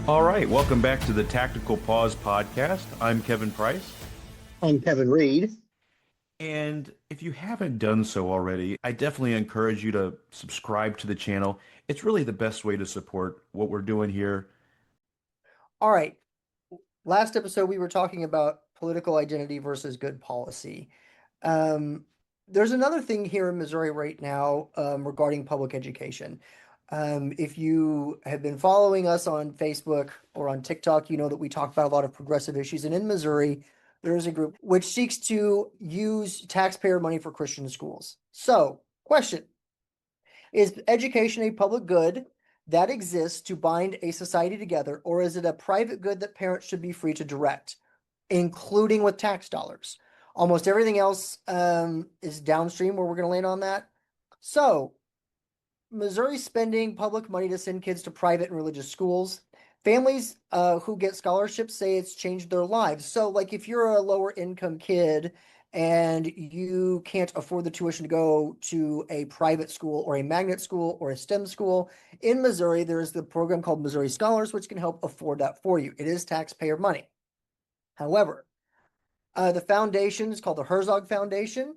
All right, welcome back to the Tactical Pause podcast. I'm Kevin Price. I'm Kevin Reed. And if you haven't done so already, I definitely encourage you to subscribe to the channel. It's really the best way to support what we're doing here. All right. Last episode, we were talking about political identity versus good policy. Um, there's another thing here in Missouri right now regarding public education. If you have been following us on Facebook or on TikTok, you know that we talk about a lot of progressive issues. And in Missouri, there is a group which seeks to use taxpayer money for Christian schools. So, question. Is education a public good that exists to bind a society together, or is it a private good that parents should be free to direct, including with tax dollars? Almost everything else is downstream where we're going to land on that. So, Missouri spending public money to send kids to private and religious schools. Families who get scholarships say it's changed their lives. So, like if you're a lower income kid and you can't afford the tuition to go to a private school or a magnet school or a STEM school, in Missouri, there is the program called Missouri Scholars, which can help afford that for you. It is taxpayer money. However, the foundation is called the Herzog Foundation.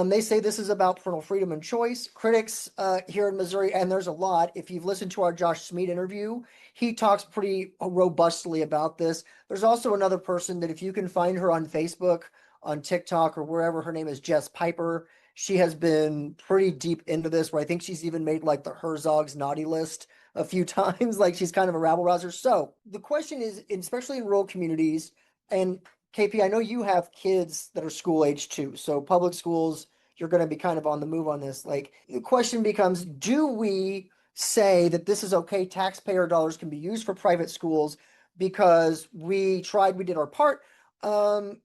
They say this is about parental freedom and choice. Critics here in Missouri, and there's a lot. If you've listened to our Josh Smead interview, he talks pretty robustly about this. There's also another person that if you can find her on Facebook, on TikTok, or wherever, her name is Jess Piper. She has been pretty deep into this, where I think she's even made like the Herzog's naughty list a few times. Like she's kind of a rabble rouser. So the question is, especially in rural communities, and KP, I know you have kids that are school age too. So public schools, you're going to be kind of on the move on this. Like the question becomes, do we say that this is okay? Taxpayer dollars can be used for private schools because we tried, we did our part. Um,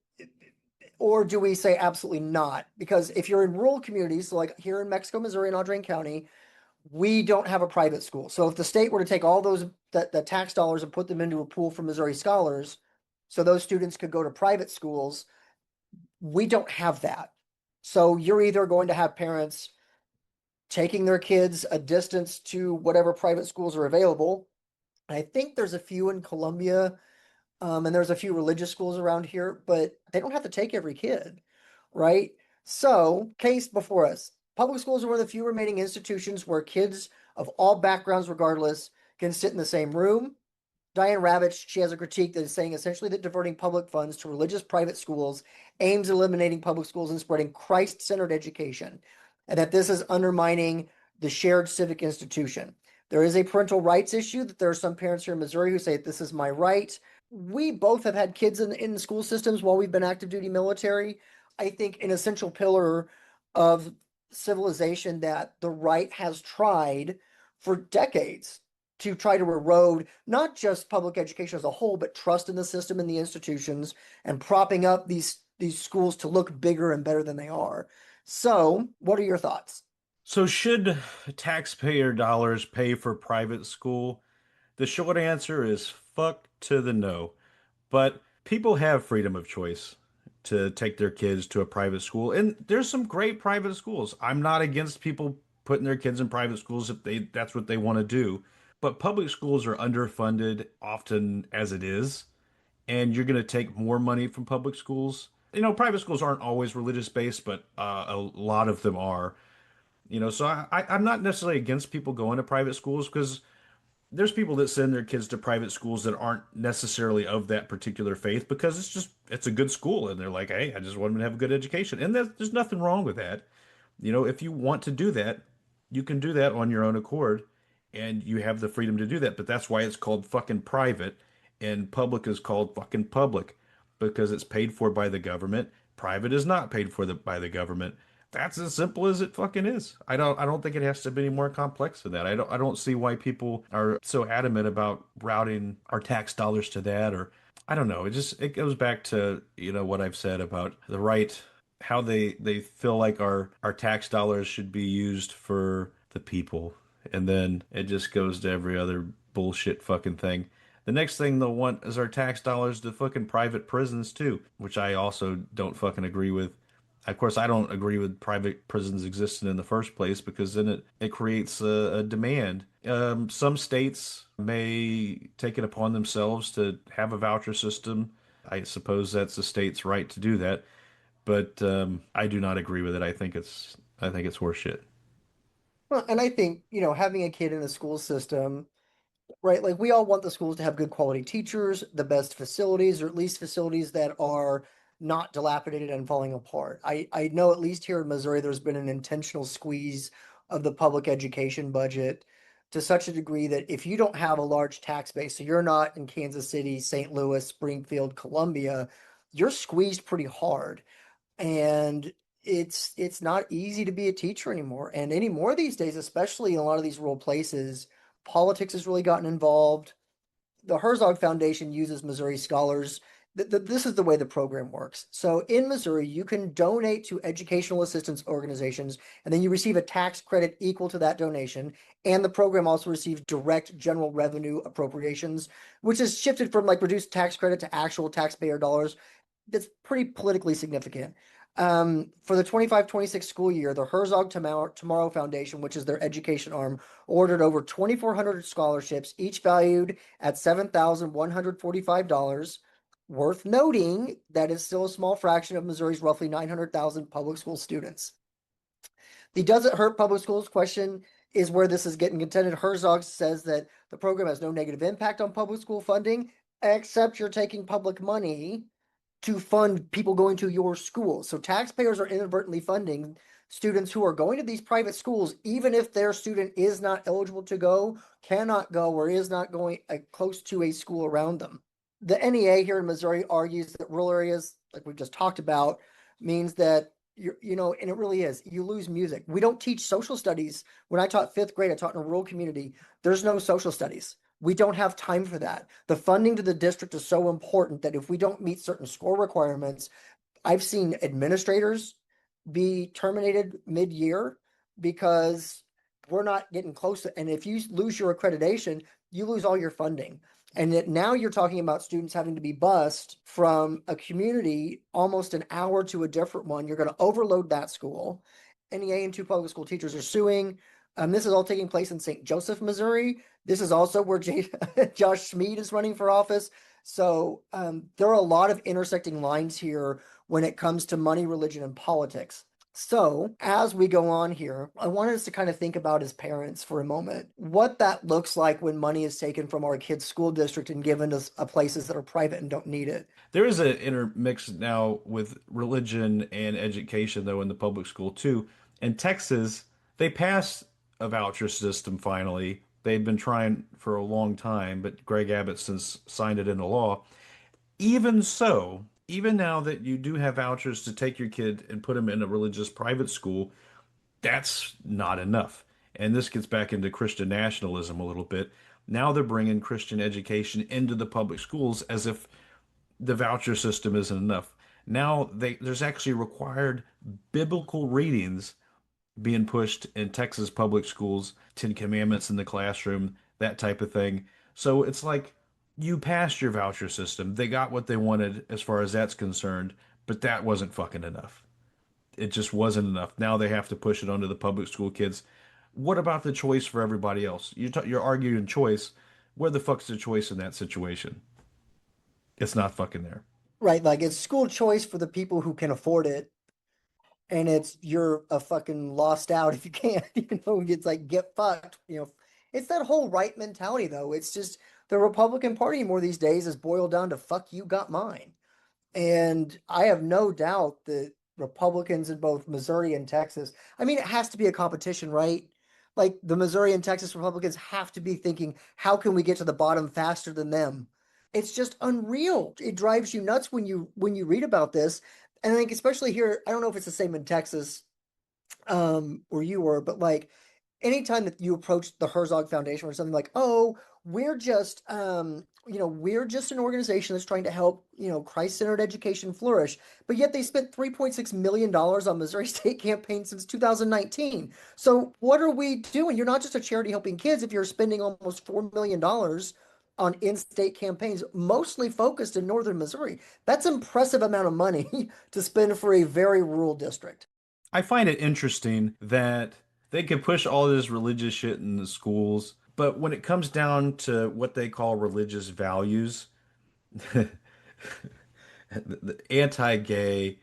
or do we say absolutely not? Because if you're in rural communities, so like here in Mexico, Missouri, and Audrain County, we don't have a private school. So if the state were to take all those the tax dollars and put them into a pool for Missouri scholars, so those students could go to private schools, we don't have that. So you're either going to have parents taking their kids a distance to whatever private schools are available. And I think there's a few in Columbia, and there's a few religious schools around here, but they don't have to take every kid, right? So, case before us. Public schools are one of the few remaining institutions where kids of all backgrounds, regardless, can sit in the same room. Diane Ravitch, she has a critique that is saying essentially that diverting public funds to religious private schools aims at eliminating public schools and spreading Christ-centered education, and that this is undermining the shared civic institution. There is a parental rights issue that there are some parents here in Missouri who say this is my right. We both have had kids in school systems while we've been active duty military. I think an essential pillar of civilization that the right has tried for decades to try to erode not just public education as a whole, but trust in the system and the institutions and propping up these schools to look bigger and better than they are. So, what are your thoughts? So, should taxpayer dollars pay for private school? The short answer is fuck to the no. But people have freedom of choice to take their kids to a private school, and there's some great private schools. I'm not against people putting their kids in private schools if that's what they want to do. But public schools are underfunded often as it is, and you're going to take more money from public schools. Private schools aren't always religious based, but a lot of them are. So I'm not necessarily against people going to private schools because there's people that send their kids to private schools that aren't necessarily of that particular faith because it's a good school and they're like, hey, I just want them to have a good education. And there's nothing wrong with that. If you want to do that, you can do that on your own accord and you have the freedom to do that. But that's why it's called fucking private and public is called fucking public because it's paid for by the government. Private is not paid for by the government. That's as simple as it fucking is. I don't think it has to be any more complex than that. I don't see why people are so adamant about routing our tax dollars to that or I don't know. It goes back to, what I've said about the right how they feel like our tax dollars should be used for the people. And then it just goes to every other bullshit fucking thing. The next thing they'll want is our tax dollars to fucking private prisons too, which I also don't fucking agree with. Of course, I don't agree with private prisons existing in the first place because then it creates a demand Some states may take it upon themselves to have a voucher system. I suppose that's the state's right to do that, but I do not agree with it. I think it's horseshit. Well, and I think, having a kid in the school system, right? Like we all want the schools to have good quality teachers, the best facilities, or at least facilities that are not dilapidated and falling apart. I know at least here in Missouri, there's been an intentional squeeze of the public education budget to such a degree that if you don't have a large tax base, so you're not in Kansas City, St. Louis, Springfield, Columbia, you're squeezed pretty hard. And it's not easy to be a teacher anymore. And anymore these days, especially in a lot of these rural places, politics has really gotten involved. The Herzog Foundation uses Missouri scholars. This is the way the program works. So in Missouri, you can donate to educational assistance organizations, and then you receive a tax credit equal to that donation. And the program also receives direct general revenue appropriations, which has shifted from like reduced tax credit to actual taxpayer dollars. That's pretty politically significant. For the 25-26 school year, the Herzog Tomorrow Foundation, which is their education arm, ordered over 2,400 scholarships, each valued at $7,145. Worth noting that is still a small fraction of Missouri's roughly 900,000 public school students. The does it hurt public schools question is where this is getting contended. Herzog says that the program has no negative impact on public school funding, except you're taking public money to fund people going to your school. So taxpayers are inadvertently funding students who are going to these private schools, even if their student is not eligible to go, cannot go, or is not going close to a school around them. The NEA here in Missouri argues that rural areas, like we've just talked about, means that and it really is, you lose music. We don't teach social studies. When I taught fifth grade, I taught in a rural community. There's no social studies. We don't have time for that. The funding to the district is so important that if we don't meet certain score requirements, I've seen administrators be terminated mid-year because we're not getting close to, and if you lose your accreditation, you lose all your funding. And that now you're talking about students having to be bused from a community almost an hour to a different one. You're going to overload that school. NEA and two public school teachers are suing. This is all taking place in St. Joseph, Missouri. This is also where Josh Schmid is running for office. So there are a lot of intersecting lines here when it comes to money, religion, and politics. So, as we go on here, I wanted us to kind of think about as parents for a moment what that looks like when money is taken from our kids' school district and given to places that are private and don't need it. There is an intermix now with religion and education, though, in the public school too. In Texas, they passed a voucher system finally. They'd been trying for a long time, but Greg Abbott since signed it into law. Even so, even now that you do have vouchers to take your kid and put them in a religious private school, that's not enough. And this gets back into Christian nationalism a little bit. Now they're bringing Christian education into the public schools as if the voucher system isn't enough. Now there's actually required biblical readings being pushed in Texas public schools, Ten Commandments in the classroom, that type of thing. So it's like you passed your voucher system. They got what they wanted as far as that's concerned, but that wasn't fucking enough. It just wasn't enough. Now they have to push it onto the public school kids. What about the choice for everybody else? You're arguing choice. Where the fuck's the choice in that situation? It's not fucking there. Right, like it's school choice for the people who can afford it, and it's you're a fucking lost out if you can't. It's like get fucked. It's that whole right mentality though. It's just the Republican Party more these days is boiled down to fuck you got mine. And I have no doubt that Republicans in both Missouri and Texas, I mean, it has to be a competition, right? Like the Missouri and Texas Republicans have to be thinking, how can we get to the bottom faster than them? It's just unreal. It drives you nuts when you read about this. And I think especially here, I don't know if it's the same in Texas, where you were, but like anytime that you approach the Herzog Foundation or something like, oh, we're just an organization that's trying to help, Christ-centered education flourish. But yet they spent $3.6 million on Missouri State campaign since 2019. So what are we doing? You're not just a charity helping kids if you're spending almost $4 million on in-state campaigns, mostly focused in northern Missouri. That's an impressive amount of money to spend for a very rural district. I find it interesting that they could push all this religious shit in the schools, But when it comes down to what they call religious values, the anti-gay,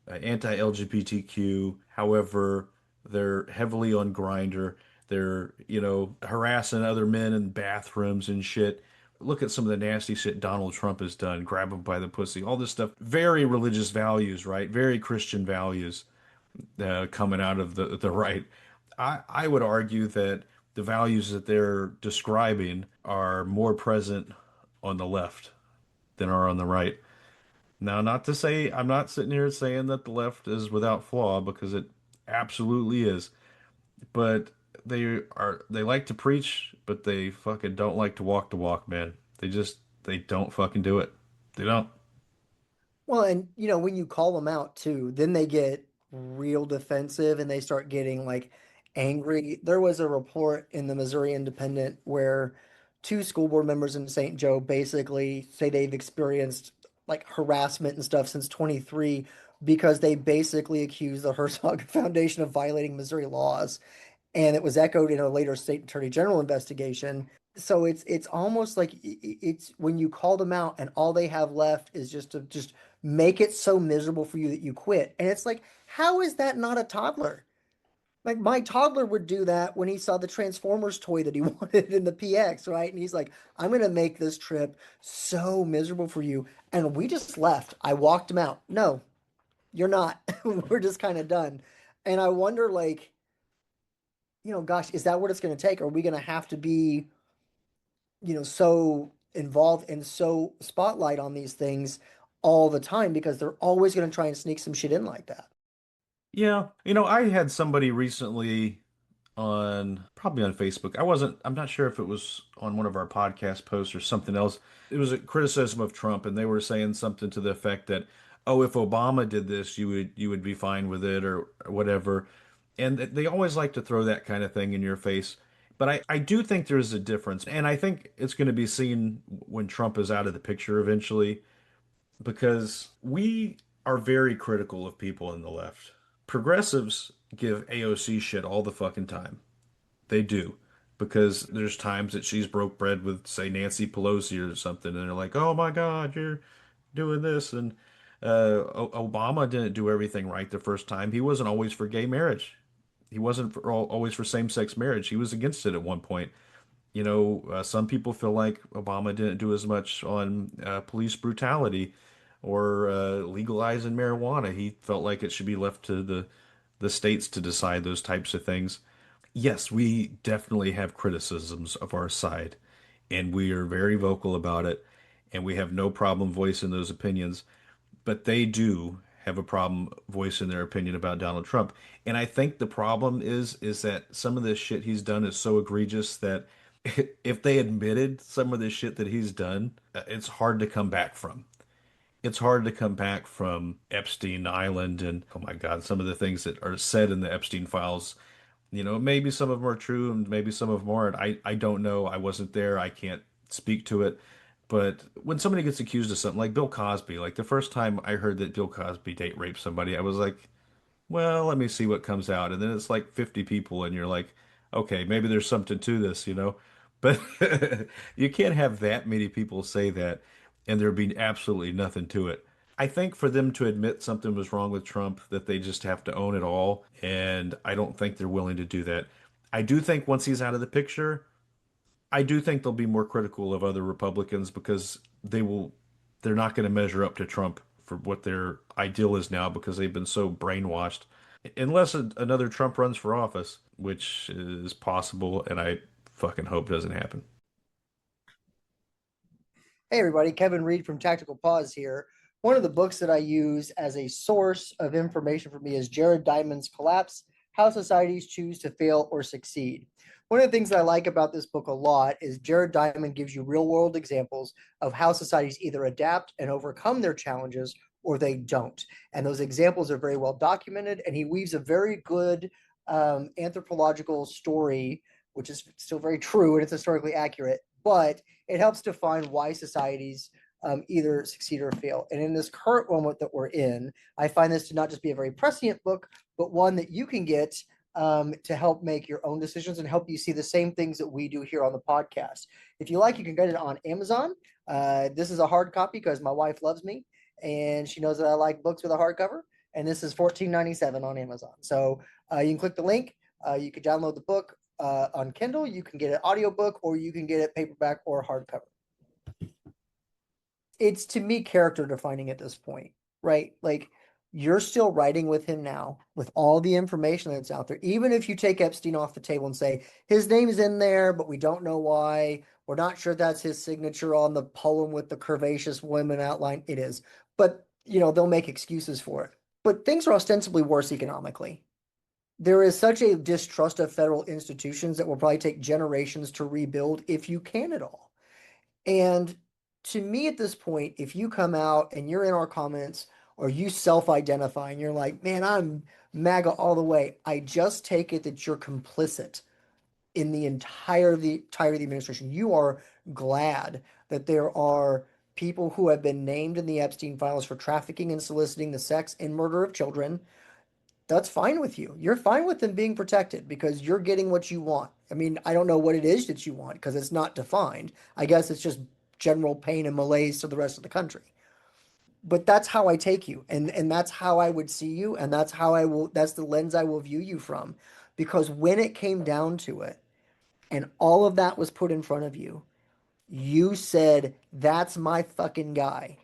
anti-LGBTQ, however, they're heavily on Grinder. They're, harassing other men in bathrooms and shit. Look at some of the nasty shit Donald Trump has done, grab him by the pussy, all this stuff. Very religious values, right? Very Christian values coming out of the right. I would argue that the values that they're describing are more present on the left than are on the right. Now, not to say I'm not sitting here saying that the left is without flaw because it absolutely is, but they like to preach, but they fucking don't like to walk the walk, man. They don't fucking do it. They don't. Well, and when you call them out too, then they get real defensive and they start getting like angry. There was a report in the Missouri Independent where two school board members in St. Joe basically say they've experienced like harassment and stuff since 23 because they basically accused the Herzog Foundation of violating Missouri laws. And it was echoed in a later state attorney general investigation. So it's almost like it's when you call them out and all they have left is just to just make it so miserable for you that you quit. And it's like, how is that not a toddler? Like my toddler would do that when he saw the Transformers toy that he wanted in the PX, right? And he's like, I'm gonna make this trip so miserable for you. And we just left. I walked him out. No, you're not. We're just kind of done. And I wonder, like, gosh, is that what it's going to take? Are we going to have to be, so involved and so spotlight on these things all the time because they're always going to try and sneak some shit in like that? Yeah, I had somebody recently probably on Facebook. I'm not sure if it was on one of our podcast posts or something else. It was a criticism of Trump, and they were saying something to the effect that, oh, if Obama did this, you would be fine with it or whatever. And they always like to throw that kind of thing in your face. But I do think there's a difference, and I think it's going to be seen when Trump is out of the picture eventually, because we are very critical of people in the left. Progressives give AOC shit all the fucking time. They do. Because there's times that she's broke bread with, say, Nancy Pelosi or something, and they're like, "Oh my God, you're doing this." And Obama didn't do everything right the first time. He wasn't always for gay marriage. He wasn't always for same-sex marriage. He was against it at one point. Some people feel like Obama didn't do as much on police brutality or legalizing marijuana. He felt like it should be left to the states to decide those types of things. Yes, we definitely have criticisms of our side, and we are very vocal about it, and we have no problem voicing those opinions. But they do have a problem voicing their opinion about Donald Trump. And I think the problem is that some of this shit he's done is so egregious that if they admitted some of the shit that he's done, it's hard to come back from. It's hard to come back from Epstein Island and, oh my God, some of the things that are said in the Epstein files. Maybe some of them are true and maybe some of them aren't. I don't know. I wasn't there. I can't speak to it. But when somebody gets accused of something like Bill Cosby, like the first time I heard that Bill Cosby date raped somebody, I was like, well, let me see what comes out. And then it's like 50 people, and you're like, okay, maybe there's something to this. But you can't have that many people say that and there be absolutely nothing to it. I think for them to admit something was wrong with Trump, that they just have to own it all. And I don't think they're willing to do that. I do think once he's out of the picture, I do think they'll be more critical of other Republicans because they're not going to measure up to Trump for what their ideal is now because they've been so brainwashed. Unless another Trump runs for office, which is possible, and I fucking hope doesn't happen. Hey everybody, Kevin Reed from Tactical Pause here. One of the books that I use as a source of information for me is Jared Diamond's Collapse: How Societies Choose to Fail or Succeed. One of the things that I like about this book a lot is Jared Diamond gives you real world examples of how societies either adapt and overcome their challenges or they don't. And those examples are very well documented, and he weaves a very good anthropological story, which is still very true and it's historically accurate, but it helps define why societies either succeed or fail. And in this current moment that we're in, I find this to not just be a very prescient book, but one that you can get to help make your own decisions and help you see the same things that we do here on the podcast. If you like, you can get it on Amazon. This is a hard copy because my wife loves me and she knows that I like books with a hardcover. And this is $14.97 on Amazon. So you can click the link. You can download the book on Kindle. You can get an audiobook or you can get it paperback or hardcover. It's to me character defining at this point, right? Like you're still writing with him now with all the information that's out there. Even if you take Epstein off the table and say his name is in there, but we don't know why. We're not sure that's his signature on the poem with the curvaceous women outline. It is. But, they'll make excuses for it. But things are ostensibly worse economically. There is such a distrust of federal institutions that will probably take generations to rebuild if you can at all. And to me at this point, if you come out and you're in our comments or you self-identify and you're like, man, I'm MAGA all the way, I just take it that you're complicit in the entire of the administration. You are glad that there are people who have been named in the Epstein files for trafficking and soliciting the sex and murder of children. That's fine with you. You're fine with them being protected because you're getting what you want. I mean, I don't know what it is that you want because it's not defined. I guess it's just general pain and malaise to the rest of the country. But that's how I take you, and that's how I would see you, and that's the lens I will view you from. Because when it came down to it, and all of that was put in front of you, you said, that's my fucking guy.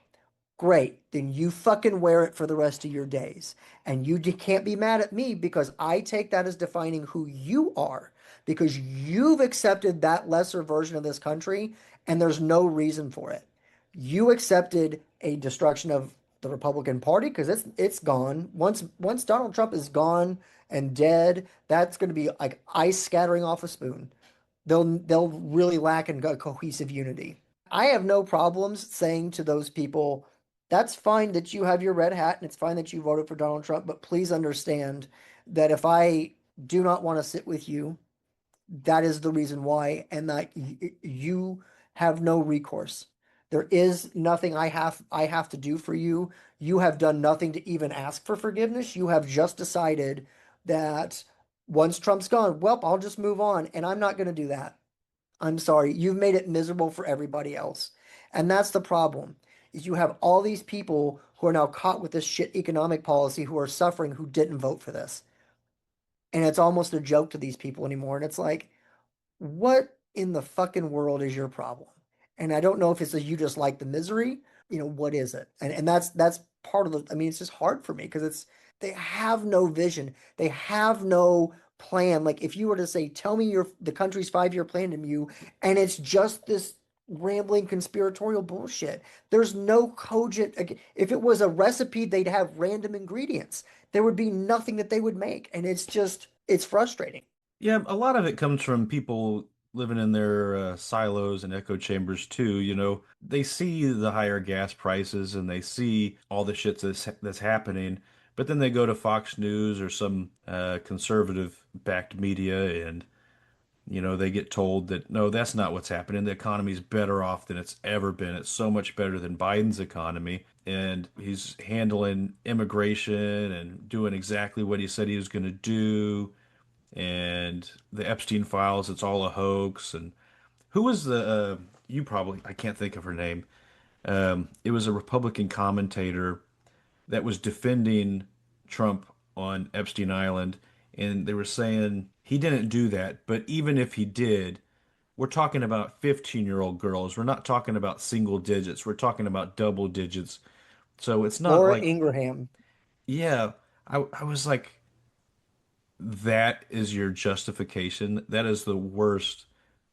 Great, then you fucking wear it for the rest of your days. And you can't be mad at me because I take that as defining who you are because you've accepted that lesser version of this country and there's no reason for it. You accepted a destruction of the Republican Party because it's gone. Once Donald Trump is gone and dead, that's going to be like ice scattering off a spoon. They'll really lack in cohesive unity. I have no problems saying to those people, that's fine that you have your red hat and it's fine that you voted for Donald Trump, but please understand that if I do not want to sit with you, that is the reason why, and that you have no recourse. There is nothing I have to do for you. You have done nothing to even ask for forgiveness. You have just decided that once Trump's gone, well, I'll just move on, and I'm not going to do that. I'm sorry. You've made it miserable for everybody else. And that's the problem. Is you have all these people who are now caught with this shit economic policy who are suffering who didn't vote for this. And it's almost a joke to these people anymore. And it's like, what in the fucking world is your problem? And I don't know if it's that you just like the misery, what is it? And that's part of the, I mean, it's just hard for me because they have no vision. They have no plan. Like if you were to say, tell me the country's 5-year plan to you, and it's just this rambling conspiratorial bullshit. There's no cogent, if it was a recipe, they'd have random ingredients. There would be nothing that they would make. And it's frustrating. Yeah, a lot of it comes from people living in their silos and echo chambers too. They see the higher gas prices and they see all the shit that's happening, but then they go to Fox News or some conservative-backed media, and they get told that no, that's not what's happening. The economy's better off than it's ever been. It's so much better than Biden's economy, and he's handling immigration and doing exactly what he said he was going to do, and the Epstein files, it's all a hoax. And who was you probably, I can't think of her name. It was a Republican commentator that was defending Trump on Epstein Island, and they were saying he didn't do that, but even if he did, we're talking about 15-year-old girls. We're not talking about single digits. We're talking about double digits. So it's not Laura like, Ingraham. yeah, I was like, that is your justification. That is the worst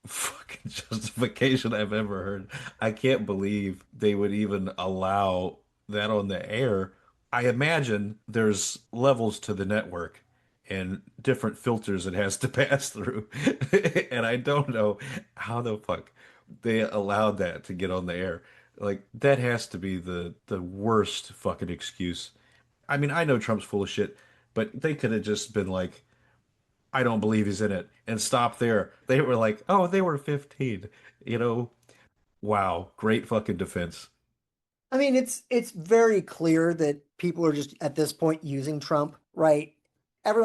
fucking justification I've ever heard. I can't believe they would even allow that on the air. I imagine there's levels to the network and different filters it has to pass through. And I don't know how the fuck they allowed that to get on the air. Like that has to be the worst fucking excuse. I mean, I know Trump's full of shit, but they could have just been like, I don't believe he's in it, and stop there. They were like, oh, they were 15. You know, wow, great fucking defense. I mean, it's very clear that people are just at this point using Trump, right?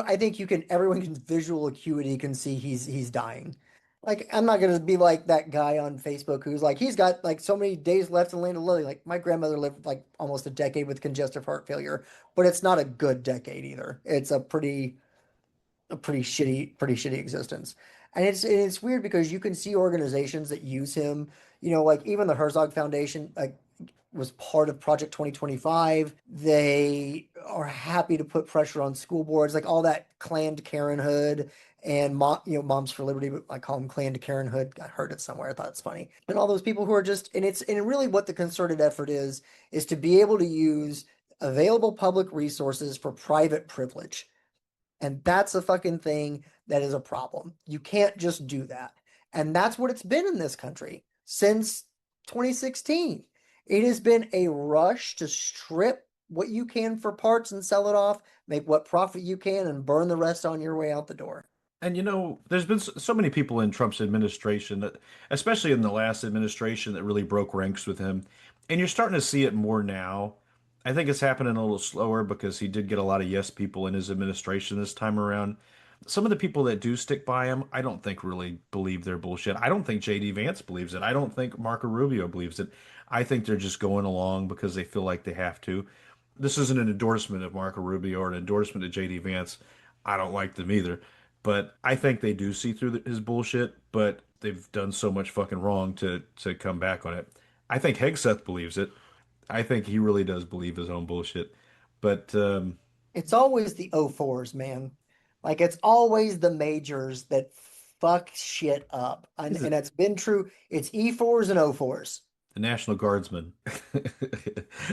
I think everyone can visual acuity can see he's dying. Like I'm not gonna be like that guy on Facebook who's like he's got like so many days left in Land of Lily. Like my grandmother lived like almost a decade with congestive heart failure, but it's not a good decade either. It's a pretty shitty existence. And it's weird because you can see organizations that use him, like even the Herzog Foundation, like was part of Project 2025. They are happy to put pressure on school boards, like all that Planned Parenthood and Moms for Liberty, but I call them Planned Parenthood. I heard it somewhere. I thought it's funny. And all those people who are just, and really what the concerted effort is to be able to use available public resources for private privilege. And that's a fucking thing that is a problem. You can't just do that. And that's what it's been in this country since 2016. It has been a rush to strip what you can for parts and sell it off, make what profit you can, and burn the rest on your way out the door. And there's been so many people in Trump's administration that, especially in the last administration, that really broke ranks with him. And you're starting to see it more now. I think it's happening a little slower because he did get a lot of yes people in his administration this time around. Some of the people that do stick by him, I don't think really believe their bullshit. I don't think JD Vance believes it. I don't think Marco Rubio believes it. I think they're just going along because they feel like they have to. This isn't an endorsement of Marco Rubio or an endorsement of JD Vance. I don't like them either. But I think they do see through his bullshit, but they've done so much fucking wrong to come back on it. I think Hegseth believes it. I think he really does believe his own bullshit. But It's always the O fours, man. Like it's always the majors that fuck shit up. And he's and it's been true. It's E4s and O4s. a National Guardsman.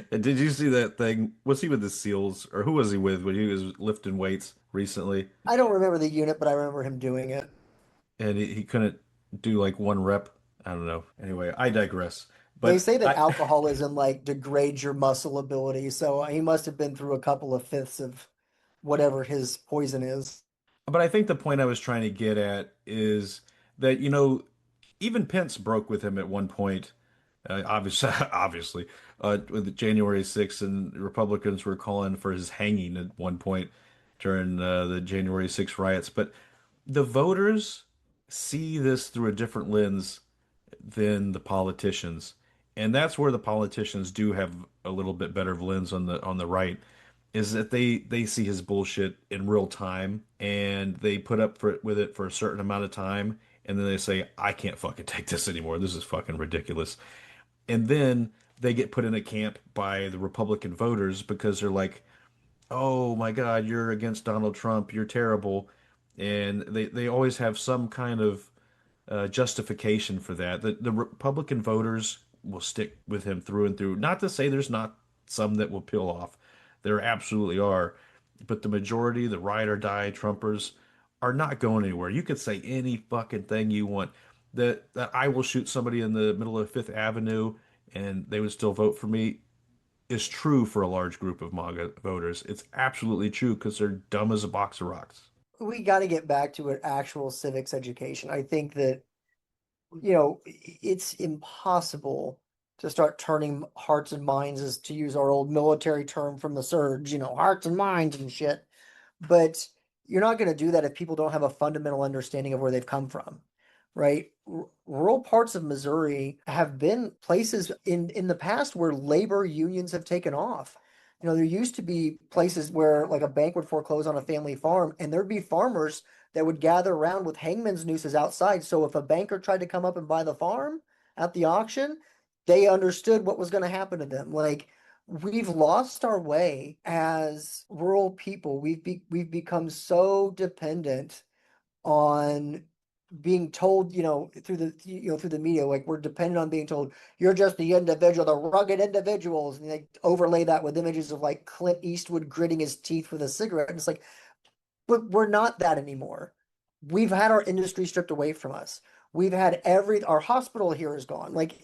Did you see that thing? Was he with the SEALs or who was he with when he was lifting weights recently? I don't remember the unit, but I remember him doing it. And he couldn't do like one rep. I don't know. Anyway, I digress. They But say that I alcoholism like degrades your muscle ability, so he must have been through a couple of fifths of whatever his poison is. But I think the point I was trying to get at is that, even Pence broke with him at one point, obviously, obviously, with January 6th, and Republicans were calling for his hanging at one point during the January 6th riots. But the voters see this through a different lens than the politicians. And that's where the politicians do have a little bit better of lens on the right, is that they see his bullshit in real time and they put up with it for a certain amount of time and then they say, I can't fucking take this anymore. This is fucking ridiculous. And then they get put in a camp by the Republican voters because they're like, oh my God, you're against Donald Trump, you're terrible. And they always have some kind of justification for that. The Republican voters will stick with him through and through. Not to say there's not some that will peel off. There absolutely are. But the majority, the ride or die Trumpers, are not going anywhere. You could say any fucking thing you want. That I will shoot somebody in the middle of Fifth Avenue and they would still vote for me is true for a large group of MAGA voters. It's absolutely true because they're dumb as a box of rocks. We got to get back to an actual civics education. I think that, it's impossible to start turning hearts and minds, as to use our old military term from the surge, hearts and minds and shit. But you're not going to do that if people don't have a fundamental understanding of where they've come from, right? Rural parts of Missouri have been places in the past where labor unions have taken off. There used to be places where like a bank would foreclose on a family farm, and there'd be farmers that would gather around with hangman's nooses outside. So if a banker tried to come up and buy the farm at the auction, they understood what was going to happen to them. Like we've lost our way as rural people. We've become so dependent on being told, through the media, like we're dependent on being told you're just the individual, the rugged individuals, and they overlay that with images of like Clint Eastwood gritting his teeth with a cigarette. And it's like, but we're not that anymore. We've had our industry stripped away from us. We've had our hospital here is gone. Like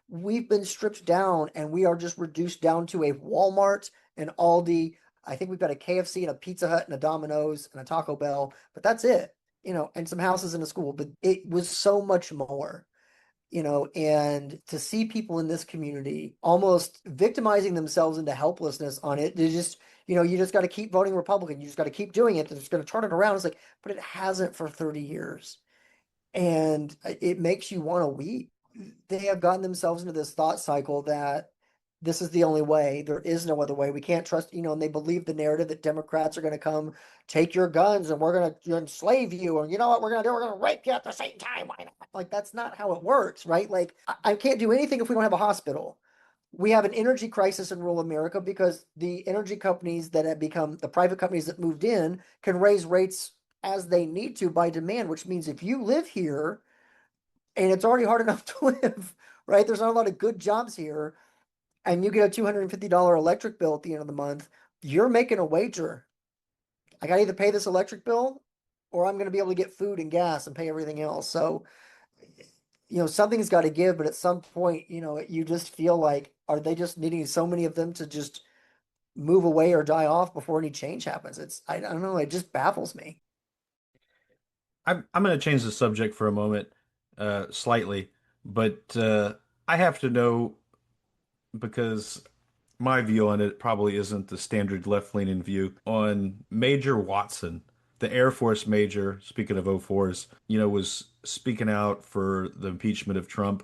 we've been stripped down and we are just reduced down to a Walmart and Aldi. I think we've got a KFC and a Pizza Hut and a Domino's and a Taco Bell, but that's it, and some houses and a school. But it was so much more, and to see people in this community almost victimizing themselves into helplessness on it, You just got to keep voting Republican. You just got to keep doing it. It's going to turn it around. It's like, but it hasn't for 30 years. And it makes you want to weep. They have gotten themselves into this thought cycle that this is the only way. There is no other way. We can't trust, and they believe the narrative that Democrats are going to come take your guns and we're going to enslave you. And you know what we're going to do? We're going to rape you at the same time. Why not? Like, that's not how it works, right? Like, I can't do anything if we don't have a hospital. We have an energy crisis in rural America because the energy companies that have become the private companies that moved in can raise rates as they need to by demand, which means if you live here and it's already hard enough to live, right? There's not a lot of good jobs here, and you get a $250 electric bill at the end of the month, you're making a wager. I got to either pay this electric bill or I'm going to be able to get food and gas and pay everything else. So, something's got to give, but at some point, you just feel like, are they just needing so many of them to just move away or die off before any change happens? I don't know. It just baffles me. I'm going to change the subject for a moment, slightly, but I have to know because my view on it probably isn't the standard left-leaning view on Major Watson, the Air Force major, speaking of 04s, was speaking out for the impeachment of Trump.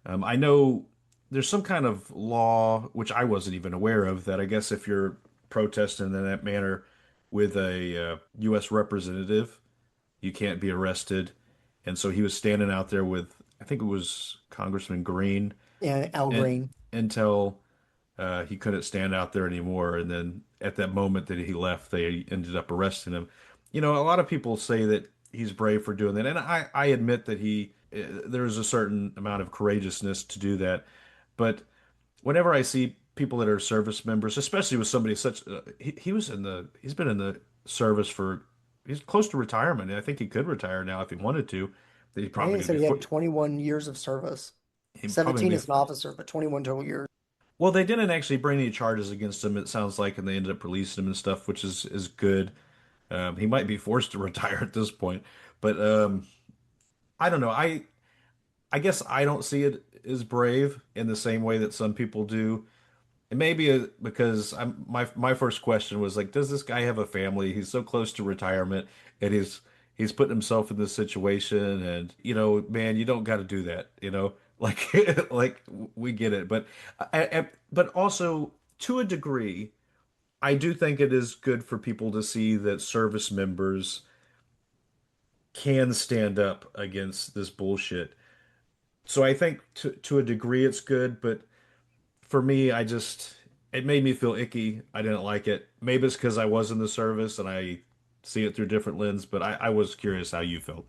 I know there's some kind of law, which I wasn't even aware of, that I guess if you're protesting in that manner with a U.S. representative, you can't be arrested. And so he was standing out there with, I think it was Congressman Green, Yeah, Al and Green. until he couldn't stand out there anymore. And then at that moment that he left, they ended up arresting him. A lot of people say that he's brave for doing that, and I admit that there's a certain amount of courageousness to do that. But whenever I see people that are service members, especially with somebody such, he's been in the service for, he's close to retirement. And I think he could retire now if he wanted to. He's I think probably he going to said be, he had 21 years of service, he probably 17 gonna as be. an officer, but 21 total years. Well, they didn't actually bring any charges against him, it sounds like, and they ended up releasing him and stuff, which is good. He might be forced to retire at this point, but I don't know. I guess I don't see it as brave in the same way that some people do. And maybe because my first question was like, does this guy have a family? He's so close to retirement, and he's putting himself in this situation, and man, you don't got to do that, like like we get it, but also to a degree, I do think it is good for people to see that service members can stand up against this bullshit. So I think to a degree it's good, but for me, it made me feel icky. I didn't like it. Maybe it's because I was in the service and I see it through a different lens, but I was curious how you felt.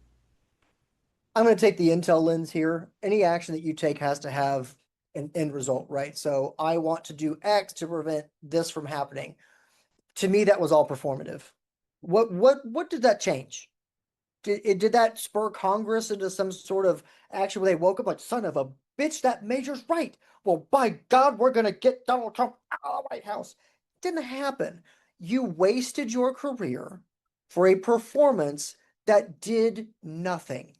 I'm going to take the intel lens here. Any action that you take has to have an end result, right? So I want to do X to prevent this from happening. To me, that was all performative. What did that change? Did that spur Congress into some sort of action where they woke up like, son of a bitch, that major's right. Well, by God, we're going to get Donald Trump out of the White House. Didn't happen. You wasted your career for a performance that did nothing.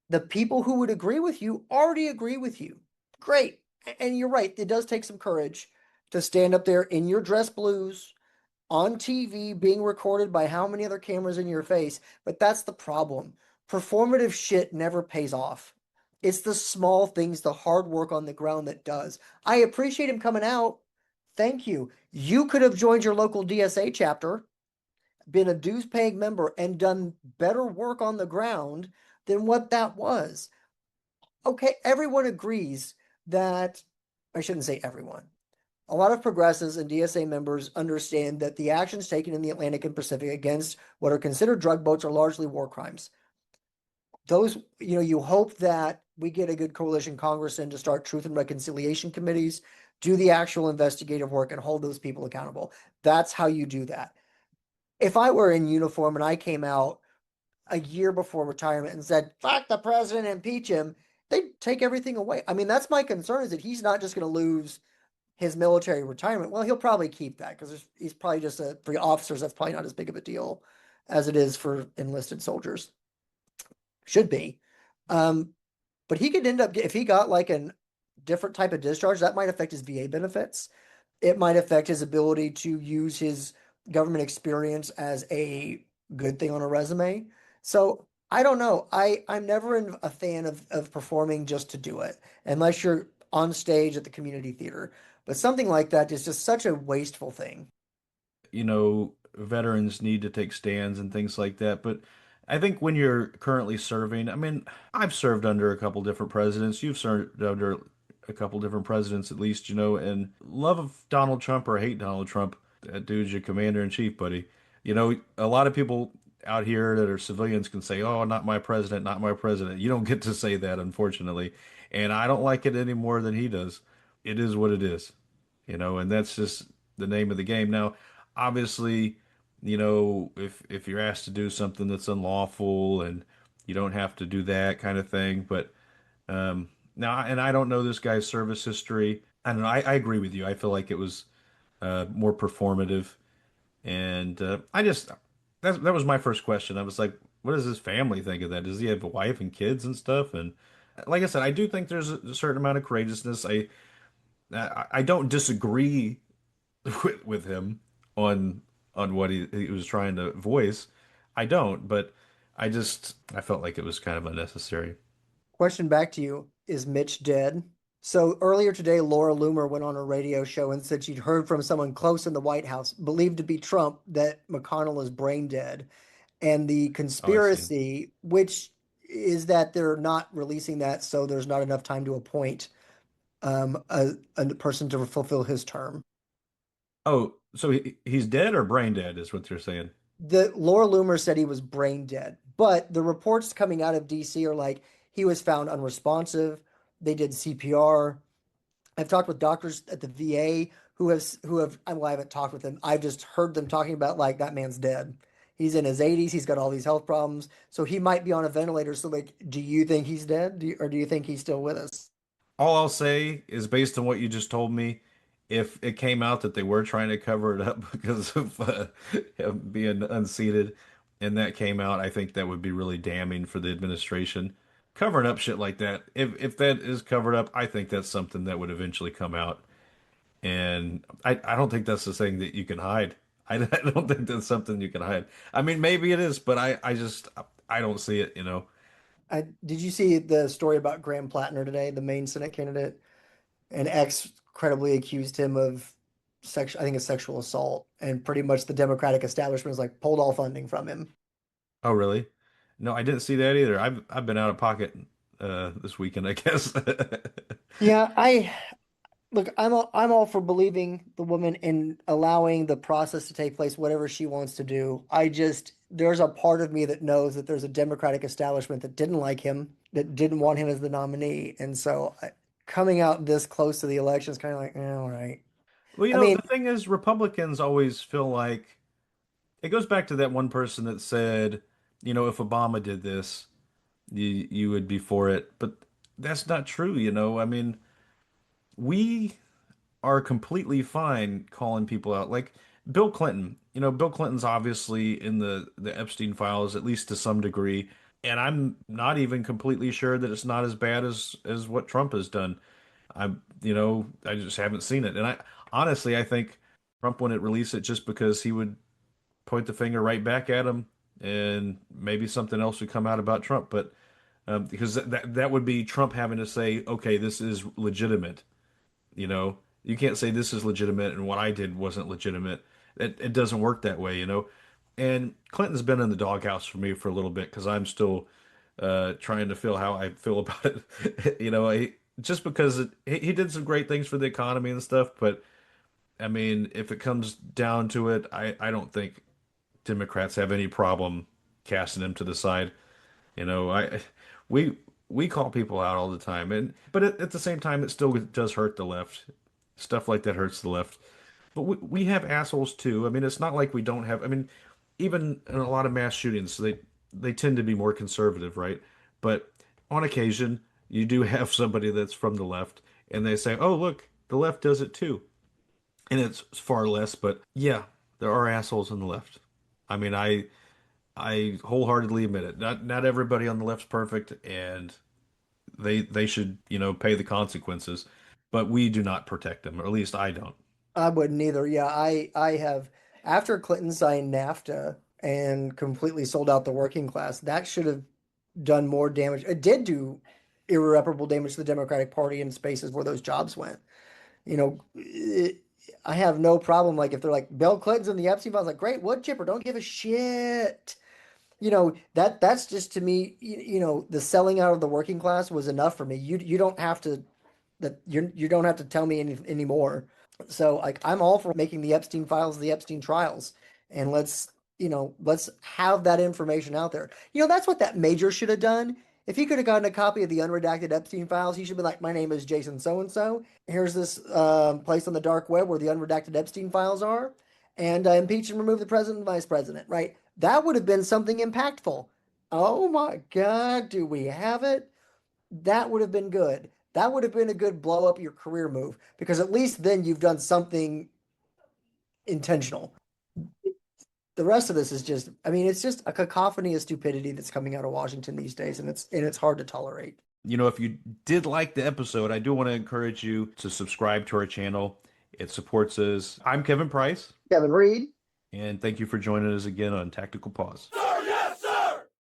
The people who would agree with you already agree with you. Great. And you're right. It does take some courage to stand up there in your dress blues on TV being recorded by how many other cameras in your face. But that's the problem. Performative shit never pays off. It's the small things, the hard work on the ground that does. I appreciate him coming out. Thank you. You could have joined your local DSA chapter, been a dues paying member, and done better work on the ground than what that was. Okay, everyone agrees that, I shouldn't say everyone. A lot of progressives and DSA members understand that the actions taken in the Atlantic and Pacific against what are considered drug boats are largely war crimes. Those, you hope that we get a good coalition Congress in to start truth and reconciliation committees, do the actual investigative work, and hold those people accountable. That's how you do that. If I were in uniform and I came out a year before retirement and said, fuck the president, impeach him, they'd take everything away. I mean, that's my concern, is that he's not just going to lose his military retirement. Well, he'll probably keep that because he's probably just for officers, that's probably not as big of a deal as it is for enlisted soldiers. Should be. Um, but he could end up, if he got like a different type of discharge, that might affect his VA benefits. it might affect his ability to use his government experience as a good thing on a resume. So I don't know. I'm never a fan of performing just to do it, unless you're on stage at the community theater. But something like that is just such a wasteful thing. Veterans need to take stands and things like that. But I think when you're currently serving, I mean, I've served under a couple different presidents. You've served under a couple different presidents at least, and love of Donald Trump or hate Donald Trump, that dude's your commander in chief, buddy. A lot of people out here that are civilians can say, "Oh, not my president, not my president." You don't get to say that, unfortunately. And I don't like it any more than he does. It is what it is, and that's just the name of the game. Now, obviously, if you're asked to do something that's unlawful and you don't have to do that kind of thing. But now, and I don't know this guy's service history. I don't know. I agree with you. I feel like it was more performative, and that was my first question. I was like, what does his family think of that? Does he have a wife and kids and stuff? And like I said, I do think there's a certain amount of courageousness. I don't disagree with him on what he was trying to voice. I don't, but I felt like it was kind of unnecessary. Question back to you, is Mitch dead? So earlier today, Laura Loomer went on a radio show and said she'd heard from someone close in the White House, believed to be Trump, that McConnell is brain dead. And the Oh, I see. conspiracy, which is that they're not releasing that, so there's not enough time to appoint a person to fulfill his term. Oh, so he's dead or brain dead is what you're saying. The Laura Loomer said he was brain dead, but the reports coming out of DC are like he was found unresponsive. They did CPR. I've talked with doctors at the VA who have well, I haven't talked with them. I've just heard them talking about like that man's dead. He's in his 80s. He's got all these health problems, so he might be on a ventilator. So, like, do you think he's dead, or do you think he's still with us? All I'll say is based on what you just told me, if it came out that they were trying to cover it up because of him being unseated, and that came out, I think that would be really damning for the administration. Covering up shit like that, if that is covered up, I think that's something that would eventually come out. And I don't think that's the thing that you can hide. I don't think that's something you can hide. I mean, maybe it is, but I don't see it. Did you see the story about Graham Plattner today, the main Senate candidate? An ex credibly accused him of I think, a sexual assault, and pretty much the Democratic establishment is like pulled all funding from him. Oh, really? No, I didn't see that either. I've been out of pocket this weekend, I guess. Yeah, I'm all for believing the woman and allowing the process to take place, whatever she wants to do. There's a part of me that knows that there's a Democratic establishment that didn't like him, that didn't want him as the nominee. And so coming out this close to the election is kind of like, all right. Well, I the mean, thing is, Republicans always feel like it goes back to that one person that said, if Obama did this, you would be for it. But that's not true. I mean, we are completely fine calling people out. Like Bill Clinton, Bill Clinton's obviously in the Epstein files, at least to some degree. And I'm not even completely sure that it's not as bad as what Trump has done. I just haven't seen it. And I think Trump wouldn't release it just because he would point the finger right back at him, and maybe something else would come out about Trump. But because that would be Trump having to say, okay, this is legitimate. You can't say this is legitimate and what I did wasn't legitimate. It doesn't work that way. And Clinton's been in the doghouse for me for a little bit because I'm still trying to feel how I feel about it. Just because he did some great things for the economy and stuff, but I mean, if it comes down to it, I don't think Democrats have any problem casting him to the side. We we call people out all the time, and but at the same time, it still does hurt the left. Stuff like that hurts the left. But we have assholes too. I mean, it's not like we don't have. I mean, even in a lot of mass shootings, they tend to be more conservative, right? But on occasion, you do have somebody that's from the left, and they say, "Oh, look, the left does it too," and it's far less. But yeah, there are assholes on the left. I mean, I wholeheartedly admit it. Not everybody on the left's perfect, and they should pay the consequences. But we do not protect them, or at least I don't. I wouldn't either. Yeah, I have after Clinton signed NAFTA and completely sold out the working class, that should have done more damage. It did do irreparable damage to the Democratic Party in spaces where those jobs went. I have no problem. Like if they're like Bill Clinton's in the Epstein files, like great wood chipper, don't give a shit. That's just to me, the selling out of the working class was enough for me. You don't have to you don't have to tell me anymore. So like I'm all for making the Epstein files the Epstein trials, and let's have that information out there. That's what that major should have done. If he could have gotten a copy of the unredacted Epstein files, he should be like, "My name is Jason so and so. Here's this place on the dark web where the unredacted Epstein files are, and impeach and remove the president and vice president." Right? That would have been something impactful. Oh my God, do we have it? That would have been good. That would have been a good blow up your career move because at least then you've done something intentional. The rest of this is just, I mean, it's just a cacophony of stupidity that's coming out of Washington these days, and it's hard to tolerate. If you did like the episode, I do want to encourage you to subscribe to our channel. It supports us. I'm Kevin Price, Kevin Reed. and thank you for joining us again on Tactical Pause.